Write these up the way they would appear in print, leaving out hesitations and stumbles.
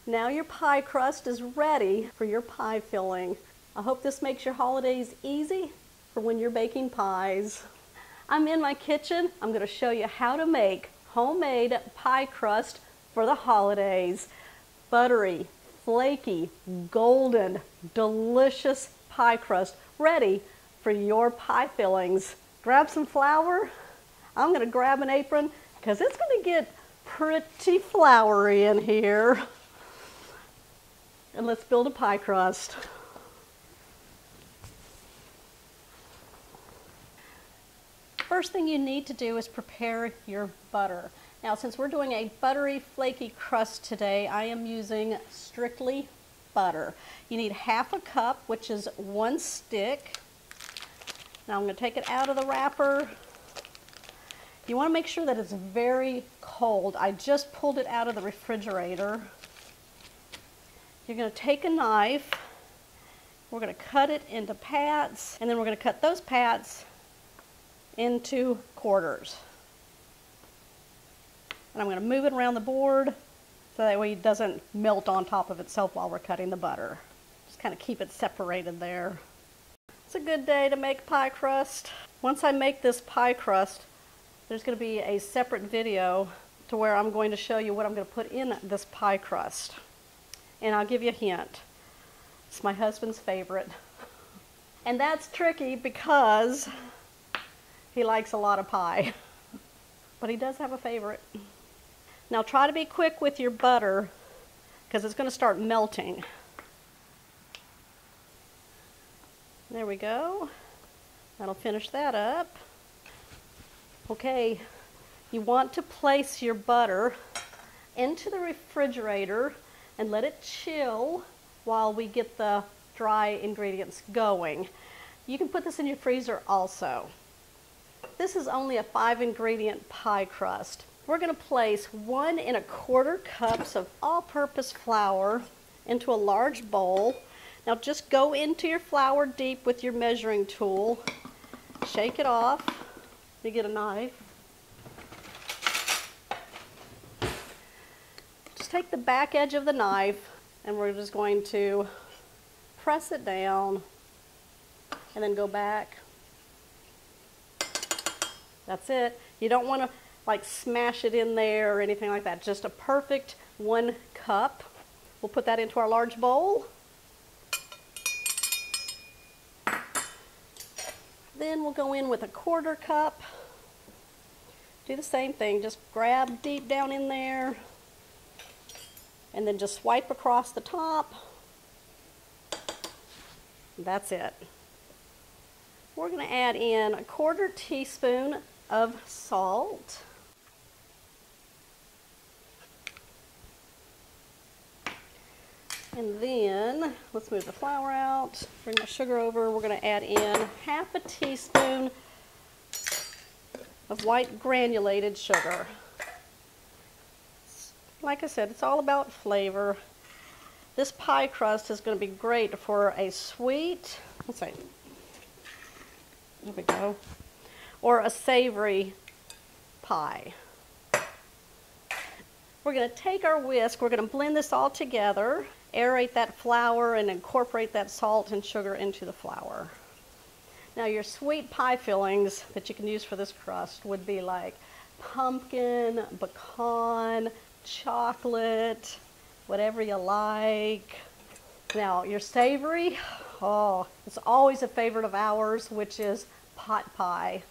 Now your pie crust is ready for your pie filling. I hope this makes your holidays easy for when you're baking pies. I'm in my kitchen. I'm going to show you how to make homemade pie crust for the holidays. Buttery, flaky, golden, delicious pie crust ready for your pie fillings. Grab some flour. I'm going to grab an apron because it's going to get pretty floury in here. And let's build a pie crust. First thing you need to do is prepare your butter. Now, since we're doing a buttery, flaky crust today, I am using strictly butter. You need half a cup, which is 1 stick. Now I'm going to take it out of the wrapper. You want to make sure that it's very cold. I just pulled it out of the refrigerator. You're going to take a knife. We're going to cut it into pats, and then we're going to cut those pats into quarters. And I'm going to move it around the board so that way it doesn't melt on top of itself while we're cutting the butter. Just kind of keep it separated there. It's a good day to make pie crust. Once I make this pie crust, there's going to be a separate video to where I'm going to show you what I'm going to put in this pie crust. And I'll give you a hint. It's my husband's favorite. And that's tricky because he likes a lot of pie. But he does have a favorite. Now try to be quick with your butter because it's going to start melting. There we go. That'll finish that up. Okay, you want to place your butter into the refrigerator and let it chill while we get the dry ingredients going. You can put this in your freezer also. This is only a 5-ingredient pie crust. We're going to place 1 1/4 cups of all-purpose flour into a large bowl. Now just go into your flour deep with your measuring tool. Shake it off. You get a knife. Just take the back edge of the knife and we're just going to press it down and then go back. That's it. You don't want to like smash it in there or anything like that. Just a perfect 1 cup. We'll put that into our large bowl. Then we'll go in with a 1/4 cup. Do the same thing. Just grab deep down in there and then just swipe across the top. That's it. We're going to add in a 1/4 teaspoon of salt. And then, let's move the flour out, bring my sugar over. We're going to add in half a teaspoon of white granulated sugar. Like I said, it's all about flavor. This pie crust is going to be great for a sweet, let's see, there we go, or a savory pie. We're going to take our whisk, we're going to blend this all together, aerate that flour and incorporate that salt and sugar into the flour. Now your sweet pie fillings that you can use for this crust would be like pumpkin, pecan, chocolate, whatever you like. Now your savory, oh, it's always a favorite of ours, which is pot pie.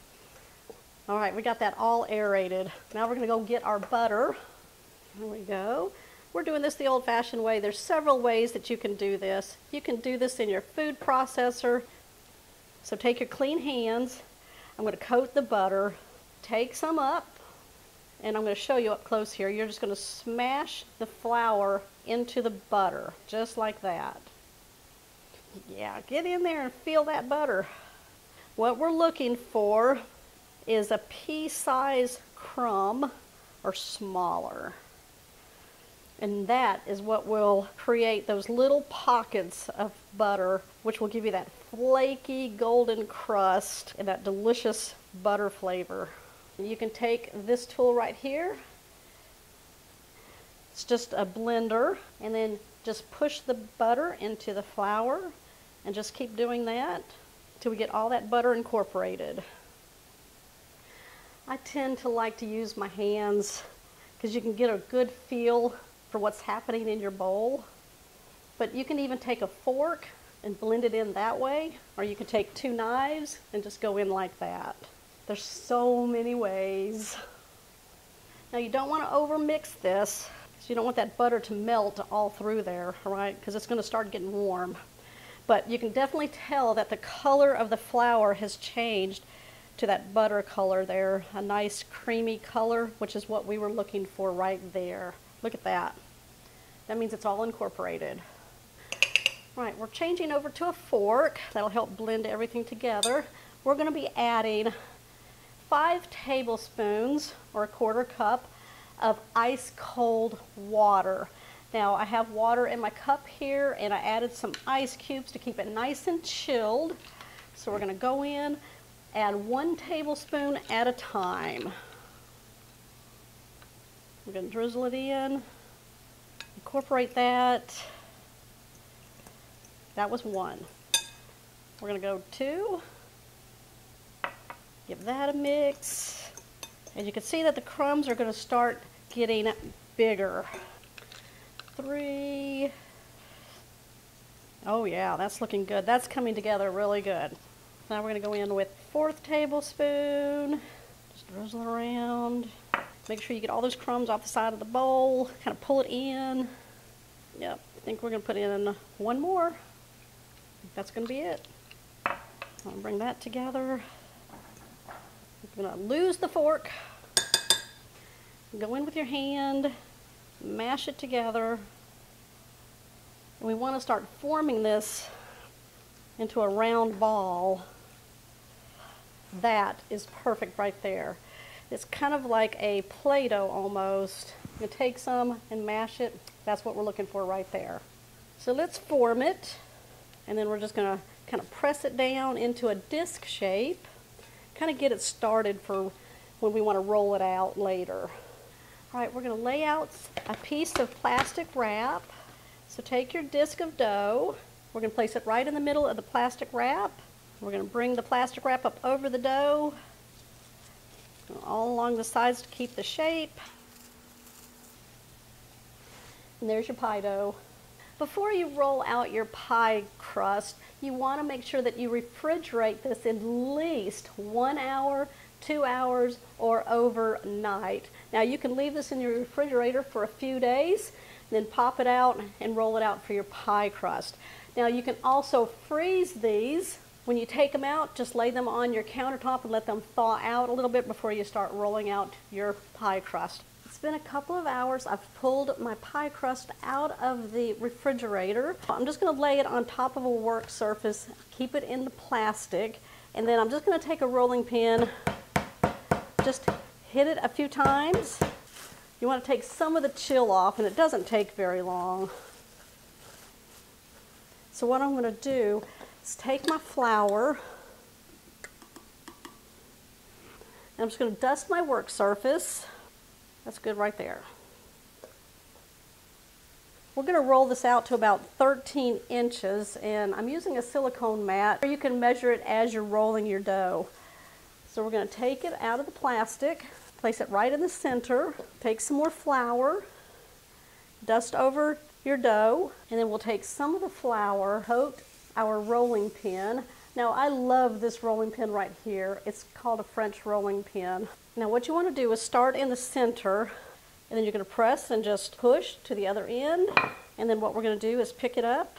All right, we got that all aerated. Now we're going to go get our butter. There we go. We're doing this the old-fashioned way. There's several ways that you can do this. You can do this in your food processor. So take your clean hands. I'm going to coat the butter. Take some up, and I'm going to show you up close here. You're just going to smash the flour into the butter, just like that. Yeah, get in there and feel that butter. What we're looking for is a pea-sized crumb or smaller. And that is what will create those little pockets of butter, which will give you that flaky golden crust and that delicious butter flavor. You can take this tool right here, It's just a blender, and then just push the butter into the flour and just keep doing that till we get all that butter incorporated. I tend to like to use my hands because you can get a good feel for what's happening in your bowl. But you can even take a fork and blend it in that way, or you can take 2 knives and just go in like that. There's so many ways. Now you don't want to overmix this, because you don't want that butter to melt all through there, right? Because it's going to start getting warm. But you can definitely tell that the color of the flour has changed to that butter color there, a nice creamy color, which is what we were looking for right there. Look at that. That means it's all incorporated. All right, we're changing over to a fork. That'll help blend everything together. We're going to be adding 5 tablespoons or a 1/4 cup of ice cold water. Now I have water in my cup here, and I added some ice cubes to keep it nice and chilled. So we're going to go in, add 1 tablespoon at a time. We're going to drizzle it in, incorporate that. That was 1. We're going to go 2. Give that a mix. And you can see that the crumbs are going to start getting bigger. 3. Oh yeah, that's looking good. That's coming together really good. Now we're going to go in with 4th tablespoon. Just drizzle it around. Make sure you get all those crumbs off the side of the bowl. Kind of pull it in. Yep, I think we're going to put in 1 more. That's going to be it. I'll bring that together. I'm going to lose the fork. Go in with your hand, mash it together. And we want to start forming this into a round ball. That is perfect right there. It's kind of like a Play-Doh almost. You take some and mash it. That's what we're looking for right there. So let's form it. And then we're just going to kind of press it down into a disc shape. Kind of get it started for when we want to roll it out later. All right, we're going to lay out a piece of plastic wrap. So take your disc of dough. We're going to place it right in the middle of the plastic wrap. We're going to bring the plastic wrap up over the dough, all along the sides to keep the shape. And there's your pie dough. Before you roll out your pie crust, you want to make sure that you refrigerate this at least 1 hour, 2 hours, or overnight. Now you can leave this in your refrigerator for a few days, then pop it out and roll it out for your pie crust. Now you can also freeze these. When you take them out, just lay them on your countertop and let them thaw out a little bit before you start rolling out your pie crust. It's been a couple of hours. I've pulled my pie crust out of the refrigerator. I'm just going to lay it on top of a work surface, keep it in the plastic, and then I'm just going to take a rolling pin, just hit it a few times. You want to take some of the chill off, and it doesn't take very long. So what I'm going to do is take my flour, and I'm just going to dust my work surface. That's good right there. We're going to roll this out to about 13 inches, and I'm using a silicone mat, or you can measure it as you're rolling your dough. So we're going to take it out of the plastic, place it right in the center, take some more flour, dust over your dough, and then we'll take some of the flour, coat our rolling pin. Now I love this rolling pin right here. It's called a French rolling pin. Now what you want to do is start in the center, and then you're going to press and just push to the other end, and then what we're going to do is pick it up,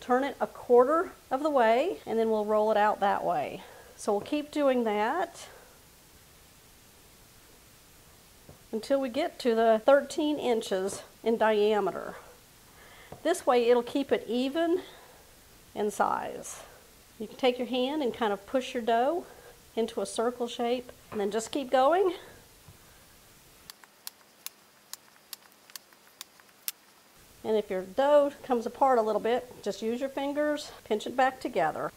turn it a quarter of the way, and then we'll roll it out that way. So we'll keep doing that until we get to the 13 inches in diameter. This way it'll keep it even in size. You can take your hand and kind of push your dough into a circle shape, and then just keep going. And if your dough comes apart a little bit, just use your fingers, pinch it back together.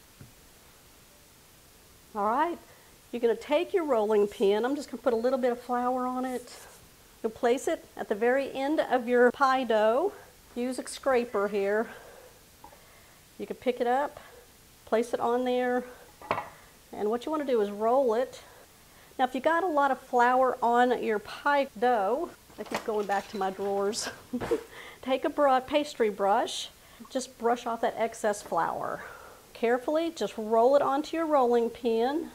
All right, you're going to take your rolling pin. I'm just going to put a little bit of flour on it. You'll place it at the very end of your pie dough. Use a scraper here. You can pick it up, place it on there, and what you want to do is roll it. Now if you got a lot of flour on your pie dough, I keep going back to my drawers, take a pastry brush, just brush off that excess flour. Carefully, just roll it onto your rolling pin.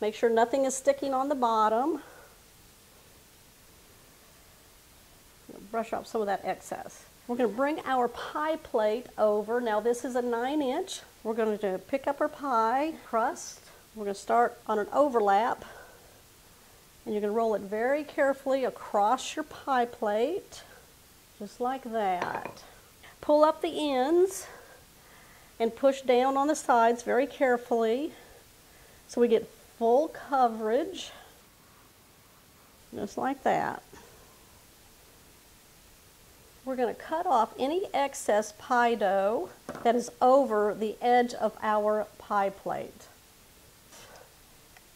Make sure nothing is sticking on the bottom. Brush off some of that excess. We're going to bring our pie plate over. Now this is a 9-inch. We're going to pick up our pie crust. We're going to start on an overlap. And you're going to roll it very carefully across your pie plate. Just like that. Pull up the ends and push down on the sides very carefully so we get full coverage. Just like that. We're going to cut off any excess pie dough that is over the edge of our pie plate.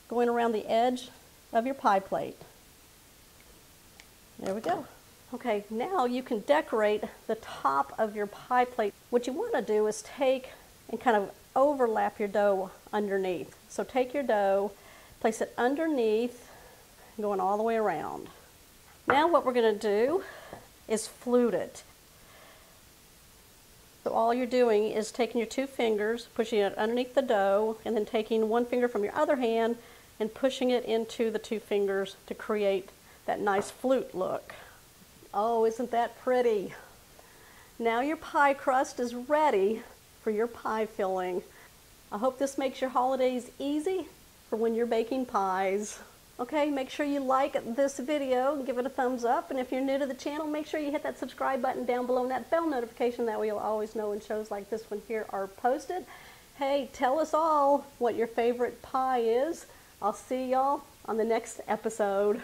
Going around the edge of your pie plate. There we go. Okay, now you can decorate the top of your pie plate. What you want to do is take and kind of overlap your dough underneath. So take your dough, place it underneath, going all the way around. Now what we're going to do is flute it. So all you're doing is taking your 2 fingers, pushing it underneath the dough, and then taking 1 finger from your other hand and pushing it into the 2 fingers to create that nice flute look. Oh, isn't that pretty? Now your pie crust is ready for your pie filling. I hope this makes your holidays easy for when you're baking pies. Okay, make sure you like this video and give it a thumbs up. And if you're new to the channel, make sure you hit that subscribe button down below and that bell notification. That way you'll always know when shows like this one here are posted. Hey, tell us all what your favorite pie is. I'll see y'all on the next episode.